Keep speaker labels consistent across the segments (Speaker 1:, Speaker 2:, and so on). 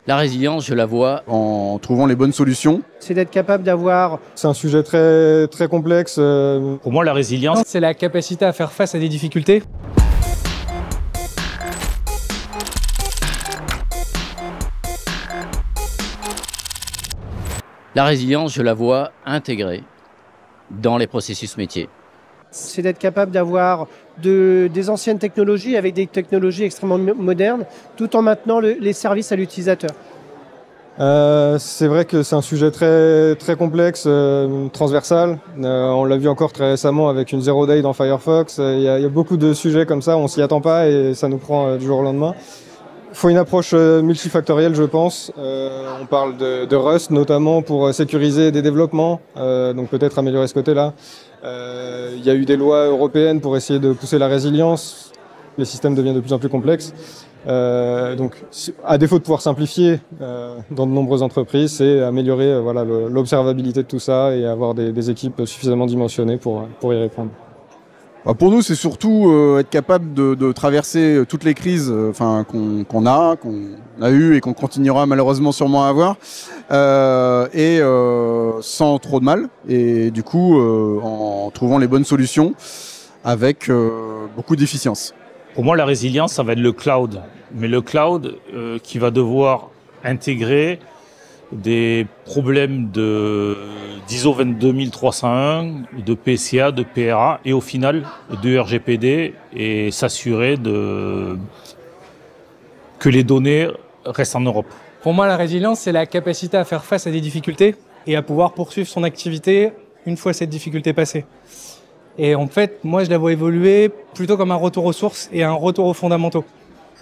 Speaker 1: La résilience, je la vois
Speaker 2: en trouvant les bonnes solutions.
Speaker 3: C'est d'être capable d'avoir...
Speaker 4: C'est un sujet très, très complexe.
Speaker 5: Pour moi, la résilience,
Speaker 6: c'est la capacité à faire face à des difficultés.
Speaker 1: La résilience, je la vois intégrée dans les processus métiers.
Speaker 3: C'est d'être capable d'avoir des anciennes technologies avec des technologies extrêmement modernes, tout en maintenant les services à l'utilisateur.
Speaker 4: C'est vrai que c'est un sujet très, très complexe, transversal. On l'a vu encore très récemment avec une Zero Day dans Firefox. Il y a beaucoup de sujets comme ça, on s'y attend pas et ça nous prend du jour au lendemain. Il faut une approche multifactorielle, je pense. On parle de Rust notamment pour sécuriser des développements, donc peut-être améliorer ce côté-là. Il y a eu des lois européennes pour essayer de pousser la résilience. Les systèmes deviennent de plus en plus complexes. Donc, à défaut de pouvoir simplifier dans de nombreuses entreprises, c'est améliorer l'observabilité de tout ça et avoir des équipes suffisamment dimensionnées pour y répondre.
Speaker 2: Pour nous, c'est surtout être capable de traverser toutes les crises qu'on a eues et qu'on continuera malheureusement sûrement à avoir, sans trop de mal, et du coup en trouvant les bonnes solutions avec beaucoup d'efficience.
Speaker 5: pour moi, la résilience, ça va être le cloud. Mais le cloud qui va devoir intégrer des problèmes d'ISO 22301, de PCA, de PRA et au final de RGPD et s'assurer que les données restent en Europe.
Speaker 6: Pour moi, la résilience, c'est la capacité à faire face à des difficultés et à pouvoir poursuivre son activité une fois cette difficulté passée. Et en fait, moi, je la vois évoluer plutôt comme un retour aux sources et un retour aux fondamentaux.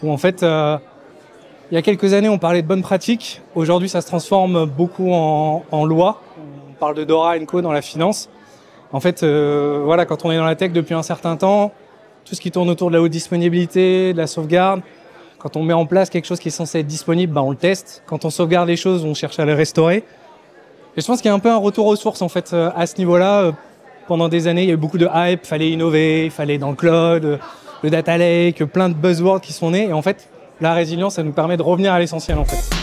Speaker 6: Où en fait, il y a quelques années, on parlait de bonnes pratiques. Aujourd'hui, ça se transforme beaucoup en loi. On parle de DORA & Co dans la finance. En fait, voilà, quand on est dans la tech depuis un certain temps, tout ce qui tourne autour de la haute disponibilité, de la sauvegarde, quand on met en place quelque chose qui est censé être disponible, on le teste. Quand on sauvegarde les choses, on cherche à les restaurer. Et je pense qu'il y a un peu un retour aux sources en fait à ce niveau-là. Pendant des années, il y a eu beaucoup de hype, il fallait innover, il fallait dans le cloud, le data lake, plein de buzzwords qui sont nés. Et en fait, la résilience, ça nous permet de revenir à l'essentiel en fait.